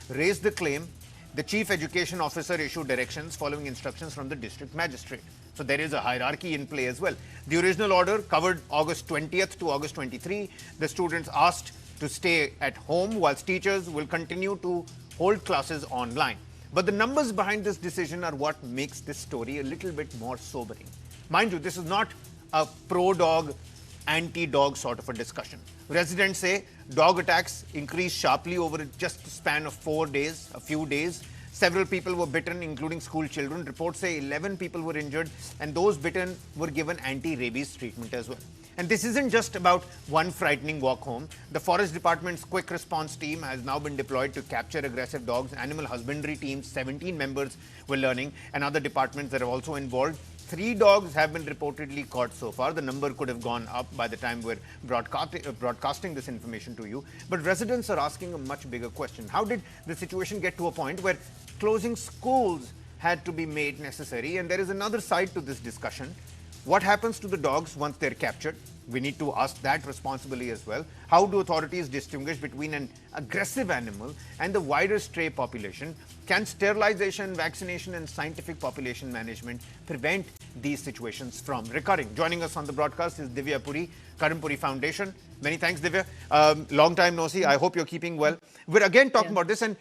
raised the claim, the chief education officer issued directions following instructions from the district magistrate. So there is a hierarchy in play as well. The original order covered August 20th to August 23. The students asked to stay at home whilst teachers will continue to hold classes online. But the numbers behind this decision are what makes this story a little bit more sobering. Mind you, this is not a pro-dog, anti-dog sort of a discussion. Residents say dog attacks increased sharply over just a span of 4 days, a few days. Several people were bitten, including school children. Reports say 11 people were injured, and those bitten were given anti-rabies treatment as well. And this isn't just about one frightening walk home. The Forest Department's quick response team has now been deployed to capture aggressive dogs. Animal husbandry teams, 17 members were learning, and other departments that are also involved. 3 dogs have been reportedly caught so far. The number could have gone up by the time we're broadcasting this information to you. But residents are asking a much bigger question. How did the situation get to a point where closing schools had to be made necessary? And there is another side to this discussion. What happens to the dogs once they're captured? We need to ask that responsibly as well. How do authorities distinguish between an aggressive animal and the wider stray population? Can sterilization, vaccination, and scientific population management prevent these situations from recurring? Joining us on the broadcast is Divya Puri, Karan Puri Foundation. Many thanks, Divya. Long time no see. I hope you're keeping well. We're again talking about this, and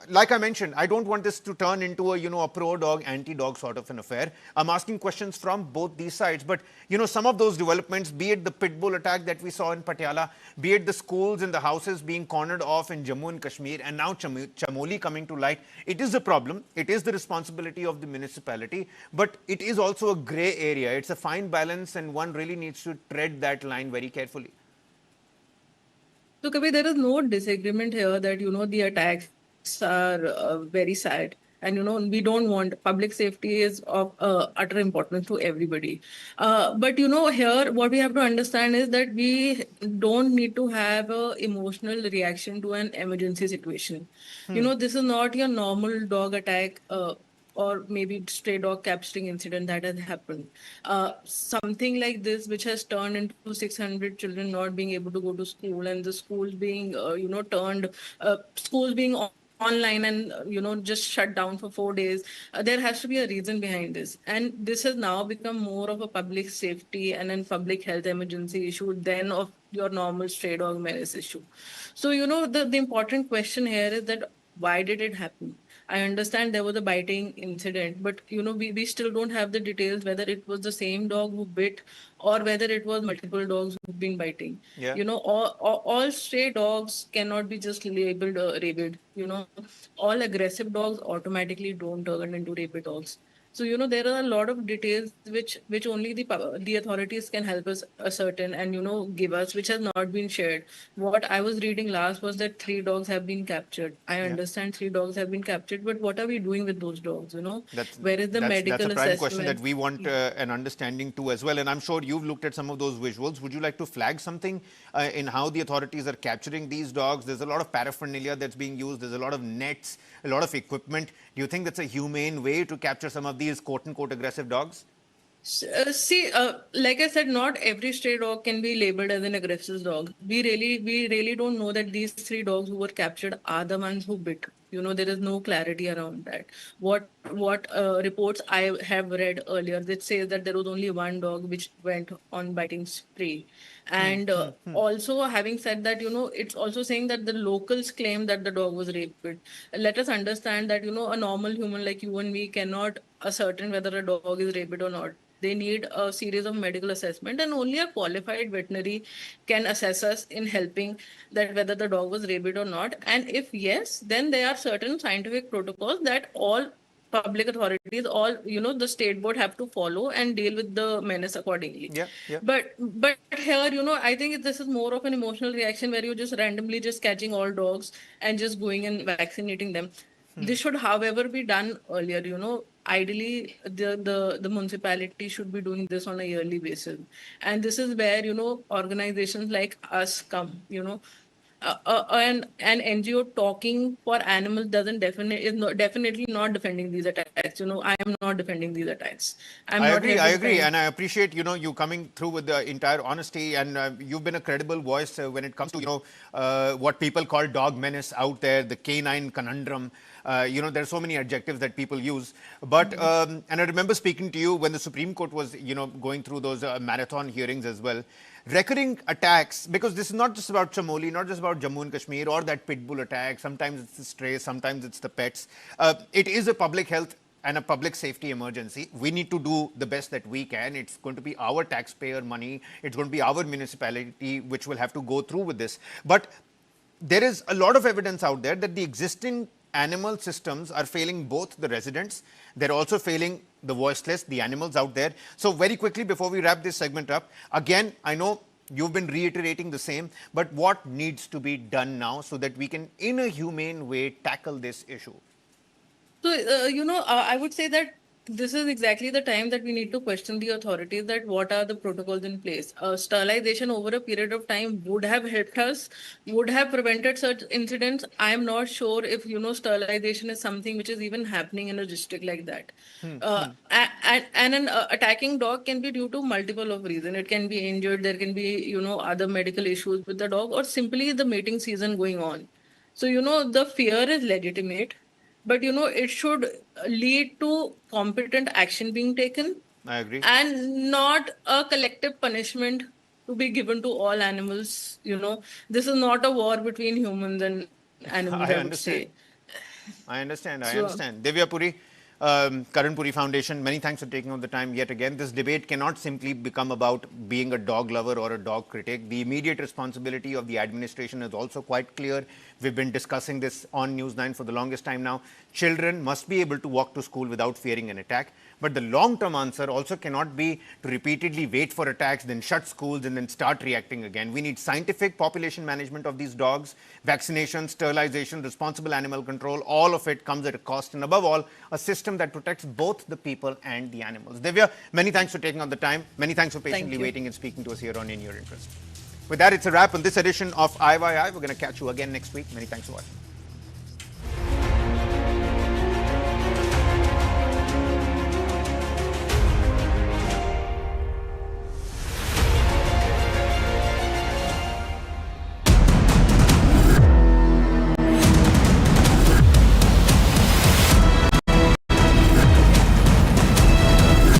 like I mentioned, I don't want this to turn into a pro-dog, anti-dog sort of an affair. I'm asking questions from both these sides, but some of those developments, be it the pit bull attack that we saw in Patiala, be it the schools and the houses being cornered off in Jammu and Kashmir, and now Chamoli coming to light, it is a problem. It is the responsibility of the municipality, but it is also a grey area. It's a fine balance, and one really needs to tread that line very carefully. So, Kabir, there is no disagreement here that, the attacks are very sad. And, we don't want public safety is of utter importance to everybody. But, here what we have to understand is that we don't need to have a emotional reaction to an emergency situation. This is not your normal dog attack. Or maybe stray dog capturing incident that has happened. Something like this, which has turned into 600 children not being able to go to school, and the schools being, schools being online and just shut down for 4 days. There has to be a reason behind this, and this has now become more of a public safety and a public health emergency issue than of your normal stray dog menace issue. So the important question here is that why did it happen? I understand there was a biting incident, but we still don't have the details whether it was the same dog who bit or whether it was multiple dogs who've been biting. Yeah. All stray dogs cannot be just labeled rabid. All aggressive dogs automatically don't turn into rabid dogs. So there are a lot of details which only the authorities can help us ascertain and give us, which has not been shared. What I was reading last was that 3 dogs have been captured. I understand 3 dogs have been captured, but what are we doing with those dogs? Where is the medical that's a prime question that assessment? we want an understanding to as well. And I'm sure you've looked at some of those visuals. Would you like to flag something in how the authorities are capturing these dogs? There's a lot of paraphernalia that's being used. There's a lot of nets, a lot of equipment. Do you think that's a humane way to capture some of these quote-unquote aggressive dogs? See, like I said, not every stray dog can be labeled as an aggressive dog. We really don't know that these 3 dogs who were captured are the ones who bit. There is no clarity around that. What reports I have read earlier that says that there was only one dog which went on biting spree, and also having said that, it's also saying that the locals claim that the dog was raped. Let us understand that a normal human like you and me cannot ascertain whether a dog is rabid or not. They need a series of medical assessment, and only a qualified veterinary can assess us in helping that whether the dog was rabid or not. And if yes, then there are certain scientific protocols that all public authorities, all the state board have to follow and deal with the menace accordingly. Yeah, yeah. But here, I think this is more of an emotional reaction where you're just randomly just catching all dogs and just going and vaccinating them. This should, however, be done earlier. Ideally, the municipality should be doing this on a yearly basis, and this is where organizations like us come. an NGO talking for animals doesn't definitely not defending these attacks. I am not defending these attacks. I'm not here I to agree, defend. and I appreciate you coming through with the entire honesty, and you've been a credible voice when it comes to what people call dog menace out there, the canine conundrum. There's so many adjectives that people use, but and I remember speaking to you when the Supreme Court was going through those marathon hearings as well. Recurring attacks, because this is not just about Chamoli, not just about Jammu and Kashmir or that pit bull attack. Sometimes it's the strays, sometimes it's the pets. It is a public health and a public safety emergency. We need to do the best that we can. It's going to be our taxpayer money. It's going to be our municipality which will have to go through with this. But there is a lot of evidence out there that the existing animal systems are failing both the residents. They're also failing the voiceless, the animals out there. So very quickly, before we wrap this segment up, again, I know you've been reiterating the same, but what needs to be done now so that we can, in a humane way, tackle this issue? So, I would say that this is exactly the time that we need to question the authorities that what are the protocols in place. Sterilization over a period of time would have helped us, would have prevented such incidents. I am not sure if, sterilization is something which is even happening in a district like that. And an attacking dog can be due to multiple of reasons. It can be injured, there can be, other medical issues with the dog, or simply the mating season going on. So, the fear is legitimate, but it should lead to competent action being taken I agree. and not a collective punishment to be given to all animals. This is not a war between humans and animals, I I would understand. say. I understand. I So, understand. Divya Puri, Karan Puri Foundation, many thanks for taking out the time yet again. This debate cannot simply become about being a dog lover or a dog critic. The immediate responsibility of the administration is also quite clear. We've been discussing this on News 9 for the longest time now. Children must be able to walk to school without fearing an attack. But the long-term answer also cannot be to repeatedly wait for attacks, then shut schools, and then start reacting again. We need scientific population management of these dogs, vaccination, sterilization, responsible animal control. All of it comes at a cost, and above all, a system that protects both the people and the animals. Divya, many thanks for taking out the time. Many thanks for patiently waiting and speaking to us here on In Your Interest. With that, it's a wrap on this edition of IYI. We're going to catch you again next week. Many thanks for watching.